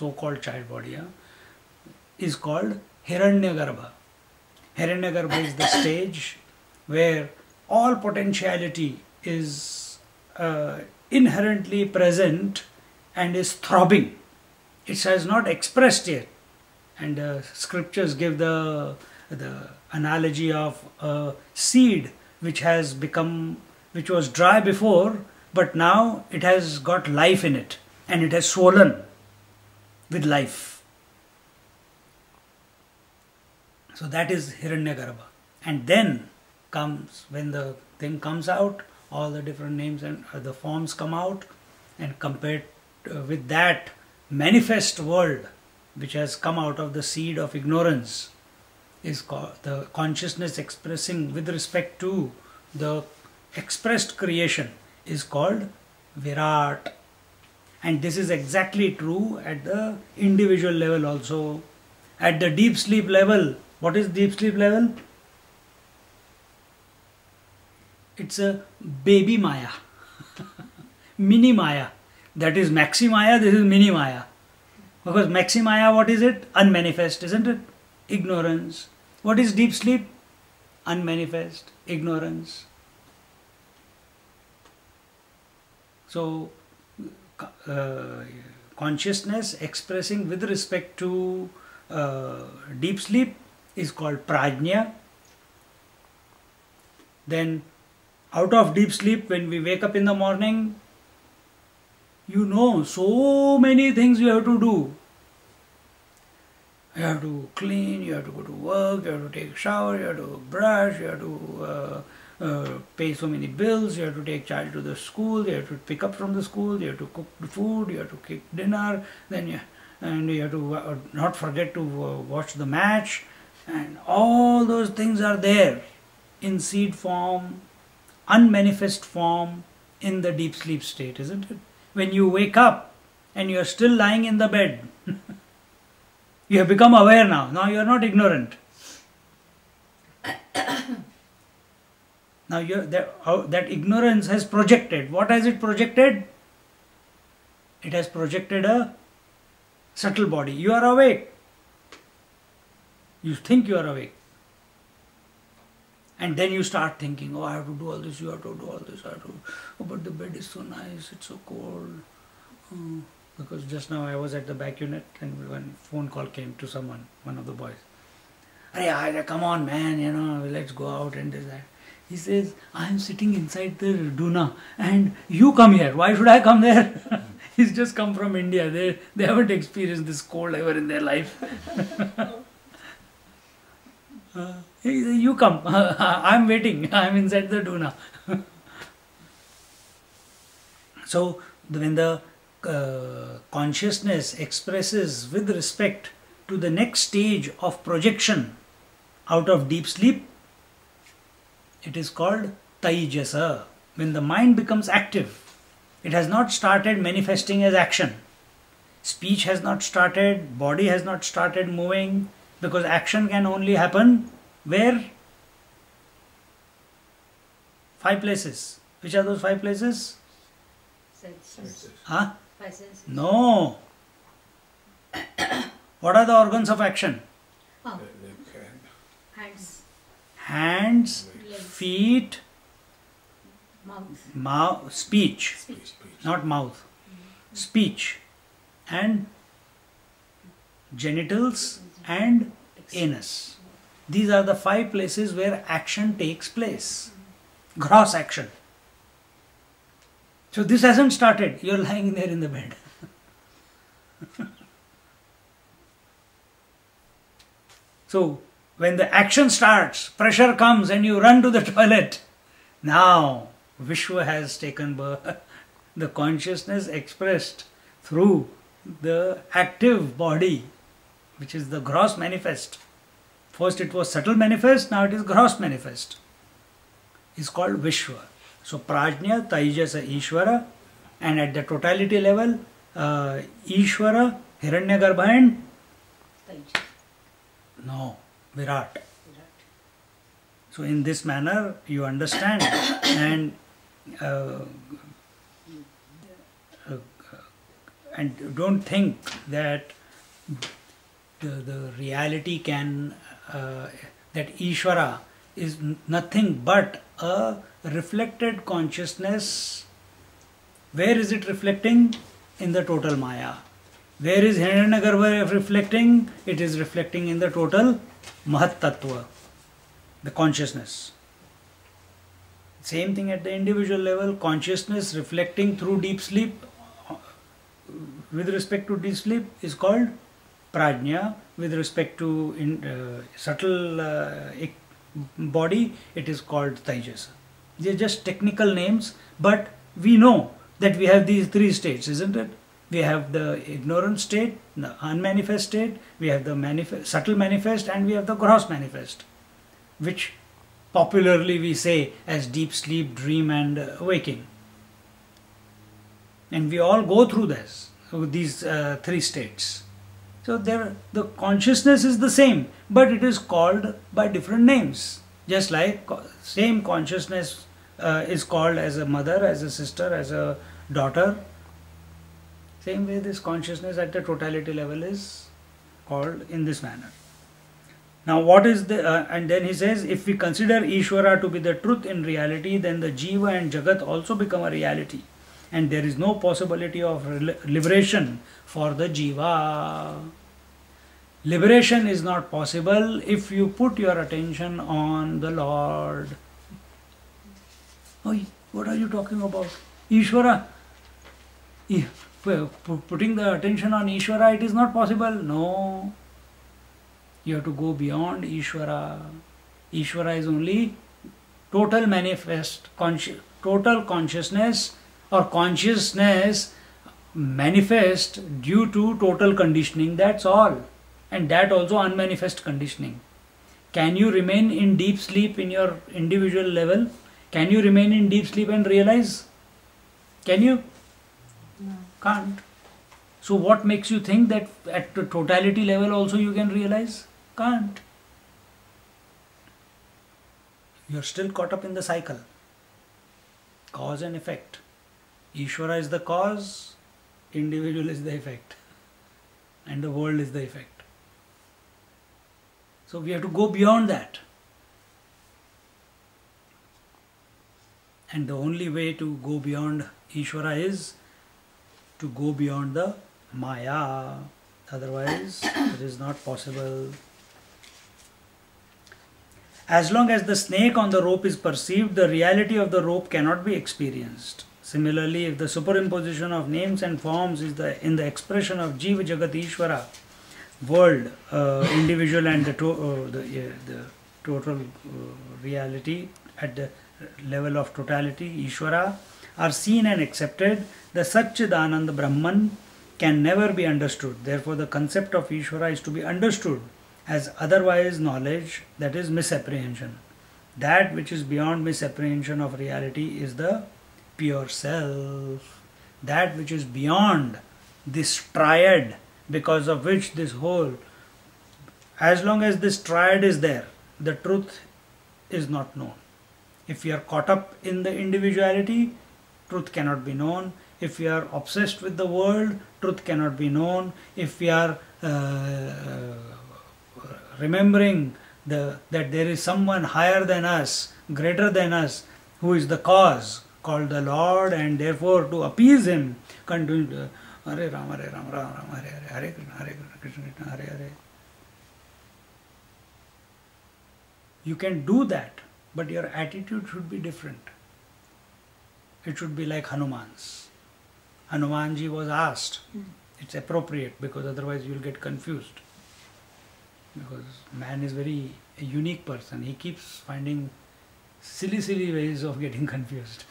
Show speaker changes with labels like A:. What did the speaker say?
A: so-called child body, is called Hiranyagarbha. Hiranyagarbha is the stage where all potentiality is inherently present and is throbbing. It has not expressed yet. And scriptures give the analogy of a seed which was dry before, but now it has got life in it and it has swollen with life. So that is Hiranyagarbha. And then comes, when the thing comes out, all the different names and the forms come out, and compared with that manifest world which has come out of the seed of ignorance is called the consciousness expressing with respect to the expressed creation is called Virat. And this is exactly true at the individual level also. At the deep sleep level, what is deep sleep level? It's a baby Maya, mini Maya. That is Maxi Maya, this is mini Maya. Because Maxi Maya, what is it? Unmanifest, isn't it? Ignorance. What is deep sleep? Unmanifest, ignorance. So, consciousness expressing with respect to deep sleep is called Prajna. Then, out of deep sleep, when we wake up in the morning, you know so many things you have to do. You have to clean, you have to go to work, you have to take a shower, you have to brush, you have to pay so many bills, you have to take child to the school, you have to pick up from the school, you have to cook the food, you have to cook dinner, then you have to not forget to watch the match, and all those things are there in seed form, unmanifest form in the deep sleep state, isn't it? When you wake up and you are still lying in the bed, you have become aware now. Now you are not ignorant. Now that ignorance has projected. What has it projected? It has projected a subtle body. You are awake. You think you are awake. And then you start thinking, oh, I have to do all this, you have to do all this, oh, but the bed is so nice, it's so cold. Oh, because just now I was at the back unit and one phone call came to someone, one of the boys. Arey, come on man, let's go out and this, that. He says, I am sitting inside the Duna and you come here. Why should I come there? He's just come from India. They haven't experienced this cold ever in their life. You come, I'm waiting, I'm inside the Duna. So, when the consciousness expresses with respect to the next stage of projection out of deep sleep, it is called Taijasa. When the mind becomes active, it has not started manifesting as action. Speech has not started, body has not started moving, because action can only happen where? 5 places. Which are those 5 places?
B: Senses.
A: Huh?
B: 5 senses.
A: No. What are the organs of action?
B: Oh. Hands.
A: Hands,
B: Legs.
A: feet,
B: Mouth.
A: speech.
B: Speech.
A: Not mouth. Speech and genitals and anus. These are the 5 places where action takes place. Gross action. So this hasn't started. You're lying there in the bed. So when the action starts, pressure comes and you run to the toilet. Now Vishwa has taken birth. The consciousness expressed through the active body, which is the gross manifest. First it was subtle manifest, now it is gross manifest. It's called Vishwa. So Prajna, Taijasa, Ishvara, and at the totality level, Ishvara, Hiranyagarbha and
B: Taijasa.
A: no, Virat. So in this manner you understand and and don't think that the reality can, that Ishvara is nothing but a reflected consciousness. Where is it reflecting? In the total Maya. Where is Hiranyagarbha reflecting? It is reflecting in the total Mahat Tattva, the consciousness. Same thing at the individual level, consciousness reflecting through deep sleep, with respect to deep sleep, is called Prajna. With respect to subtle body, it is called Taijasa. They are just technical names, but we know that we have these three states, isn't it? We have the ignorant state, the unmanifest state, we have the subtle manifest, and we have the gross manifest, which popularly we say as deep sleep, dream and waking. And we all go through these three states. So the consciousness is the same, but it is called by different names. Just like same consciousness is called as a mother, as a sister, as a daughter. Same way this consciousness at the totality level is called in this manner. Now what is and then he says, if we consider Ishvara to be the truth in reality, then the Jiva and Jagat also become a reality. And there is no possibility of liberation for the Jiva. Liberation is not possible if you put your attention on the Lord. Oh, what are you talking about? Ishvara? Putting the attention on Ishvara, it is not possible. No. You have to go beyond Ishvara. Ishvara is only total manifest, total consciousness, or consciousness manifest due to total conditioning. That's all. And that also unmanifest conditioning. Can you remain in deep sleep in your individual level? Can you remain in deep sleep and realize? Can you?
B: No.
A: Can't. So what makes you think that at the totality level also you can realize? Can't. You're still caught up in the cycle. Cause and effect. Ishvara is the cause, individual is the effect, and the world is the effect. So we have to go beyond that. And the only way to go beyond Ishvara is to go beyond the Maya. Otherwise, it is not possible. As long as the snake on the rope is perceived, the reality of the rope cannot be experienced. Similarly, if the superimposition of names and forms is in the expression of Jiva Jagat Ishvara, world, individual and the total reality at the level of totality, Ishvara, are seen and accepted, the Satchidananda Brahman can never be understood. Therefore, the concept of Ishvara is to be understood as otherwise knowledge, that is misapprehension. That which is beyond misapprehension of reality is the pure self. That which is beyond this triad, because of which this whole, as long as this triad is there, the truth is not known. If we are caught up in the individuality, truth cannot be known. If we are obsessed with the world, truth cannot be known. If we are remembering that there is someone higher than us, greater than us, who is the cause, called the Lord, and therefore to appease him, continue to Hare Rama, Hare Rama, Rama Rama, Hare Hare, Hare Krishna, Hare Krishna, Krishna Krishna, Hare Hare. You can do that, but your attitude should be different. It should be like Hanuman's. Hanumanji was asked. It's appropriate because otherwise you will get confused. Because man is a unique person. He keeps finding silly ways of getting confused.